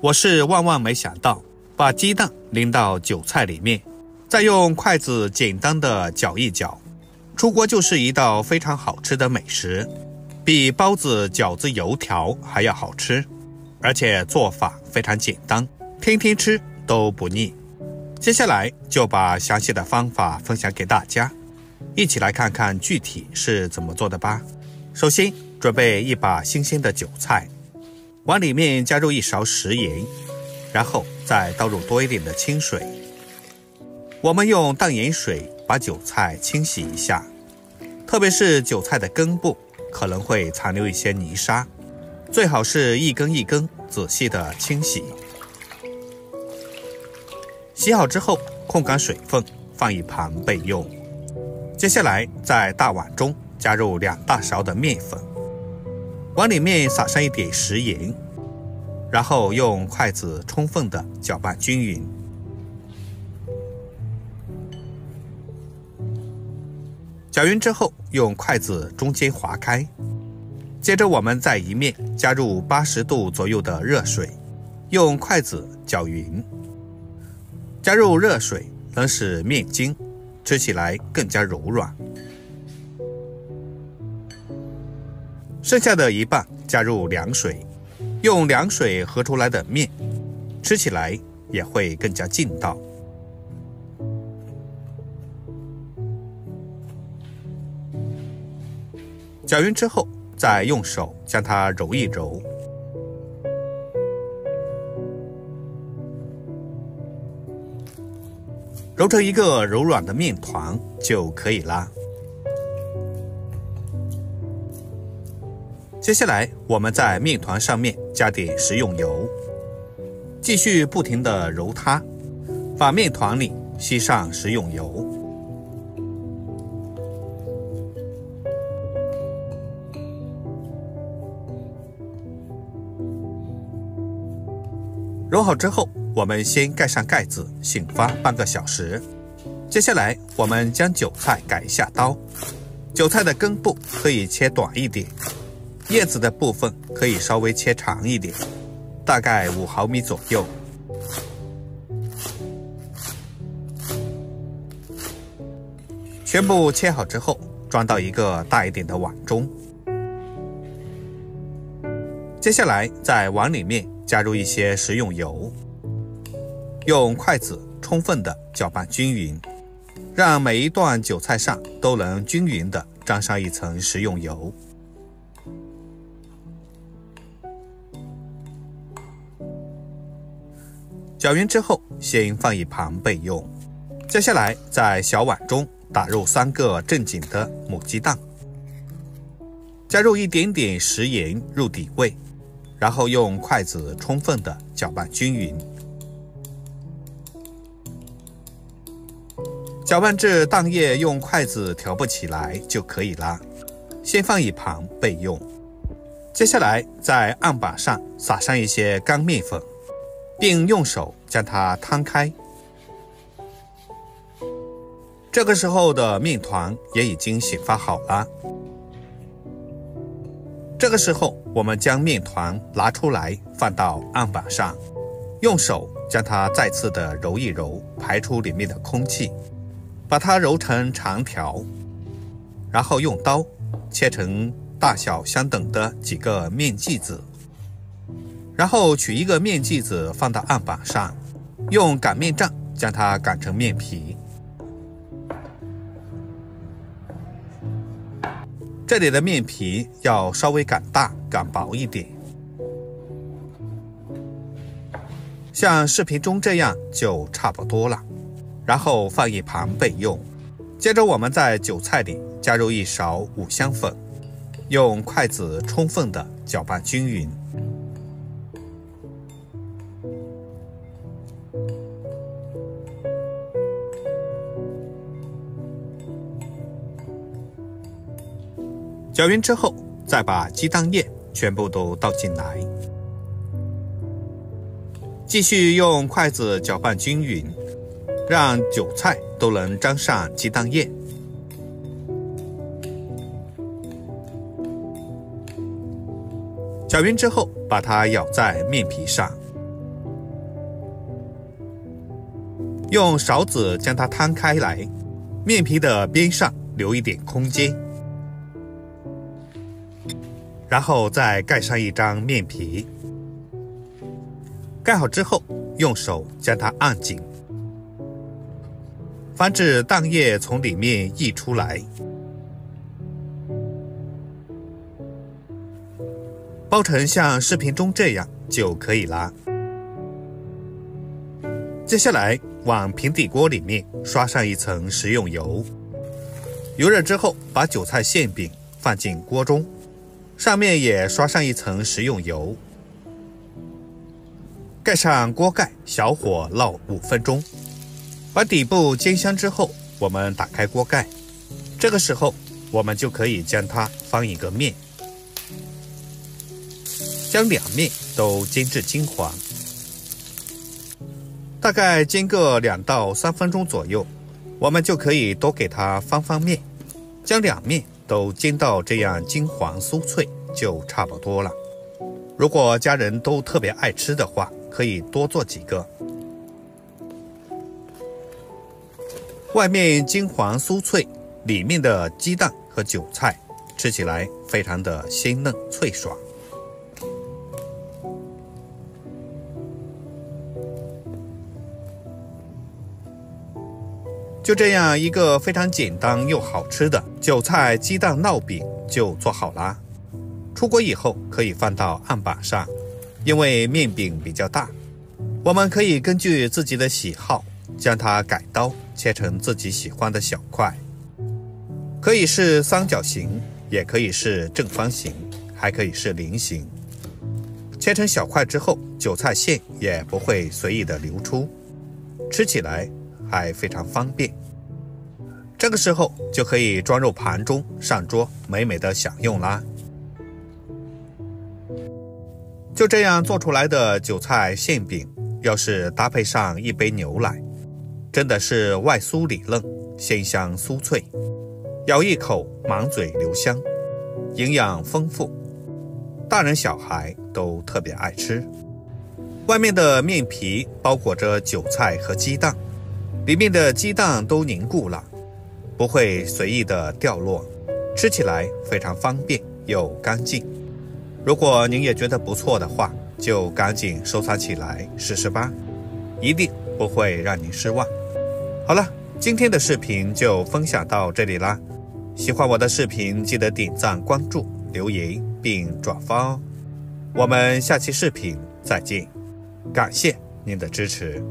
我是万万没想到，把鸡蛋淋到韭菜里面，再用筷子简单的搅一搅，出锅就是一道非常好吃的美食，比包子、饺子、油条还要好吃，而且做法非常简单，天天吃都不腻。接下来就把详细的方法分享给大家，一起来看看具体是怎么做的吧。首先准备一把新鲜的韭菜，往里面加入1勺食盐，然后再倒入多一点的清水。我们用淡盐水把韭菜清洗一下，特别是韭菜的根部可能会残留一些泥沙，最好是一根一根仔细的清洗。洗好之后控干水分，放一旁备用。接下来在大碗中加入2大勺的面粉，往里面撒上一点食盐，然后用筷子充分的搅拌均匀。搅匀之后用筷子中间划开，接着我们在一面加入80度左右的热水，用筷子搅匀。加入热水能使面筋吃起来更加柔软。剩下的一半加入凉水，用凉水和出来的面吃起来也会更加劲道。搅匀之后再用手将它揉一揉，揉成一个柔软的面团就可以啦。接下来我们在面团上面加点食用油，继续不停地揉它，把面团里吸上食用油。揉好之后，我们先盖上盖子，醒发半个小时。接下来我们将韭菜改一下刀，韭菜的根部可以切短一点，叶子的部分可以稍微切长一点，大概5毫米左右。全部切好之后，装到一个大一点的碗中。接下来在碗里面加入一些食用油，用筷子充分的搅拌均匀，让每一段韭菜上都能均匀的沾上一层食用油。搅匀之后先放一旁备用。接下来在小碗中打入3个正经的母鸡蛋，加入一点点食盐入底味，然后用筷子充分的搅拌均匀。搅拌至蛋液用筷子挑不起来就可以啦，先放一旁备用。接下来在案板上撒上一些干面粉，并用手将它摊开。这个时候的面团也已经醒发好了。这个时候我们将面团拿出来放到案板上，用手将它再次的揉一揉，排出里面的空气，把它揉成长条，然后用刀切成大小相等的几个面剂子，然后取一个面剂子放到案板上，用擀面杖将它擀成面皮。这里的面皮要稍微擀大擀薄一点，像视频中这样就差不多了，然后放一旁备用。接着我们在韭菜里加入1勺五香粉，用筷子充分的搅拌均匀。搅匀之后，再把鸡蛋液全部都倒进来，继续用筷子搅拌均匀，让韭菜都能沾上鸡蛋液。搅匀之后，把它舀在面皮上，用勺子将它摊开来，面皮的边上留一点空间，然后再盖上一张面皮。盖好之后，用手将它按紧，防止蛋液从里面溢出来。包成像视频中这样就可以啦。接下来往平底锅里面刷上一层食用油，油热之后，把韭菜馅饼放进锅中，上面也刷上一层食用油，盖上锅盖，小火烙5分钟。把底部煎香之后，我们打开锅盖，这个时候我们就可以将它翻一个面，将两面都煎至金黄，大概煎个2到3分钟左右，我们就可以多给它翻面，将两面都煎到这样金黄酥脆就差不多了。如果家人都特别爱吃的话，可以多做几个。外面金黄酥脆，里面的鸡蛋和韭菜吃起来非常的鲜嫩脆爽。就这样一个非常简单又好吃的韭菜鸡蛋烙饼就做好啦。出锅以后可以放到案板上，因为面饼比较大，我们可以根据自己的喜好将它改刀切成自己喜欢的小块，可以是三角形，也可以是正方形，还可以是菱形。切成小块之后，韭菜馅也不会随意的流出，吃起来还非常方便。这个时候就可以装入盘中上桌，美美的享用啦。就这样做出来的韭菜馅饼，要是搭配上一杯牛奶，真的是外酥里嫩，鲜香酥脆，咬一口满嘴留香，营养丰富，大人小孩都特别爱吃。外面的面皮包裹着韭菜和鸡蛋，里面的鸡蛋都凝固了，不会随意的掉落，吃起来非常方便又干净。如果您也觉得不错的话，就赶紧收藏起来试试吧，一定不会让您失望。好了，今天的视频就分享到这里啦。喜欢我的视频，记得点赞、关注、留言并转发哦。我们下期视频再见，感谢您的支持。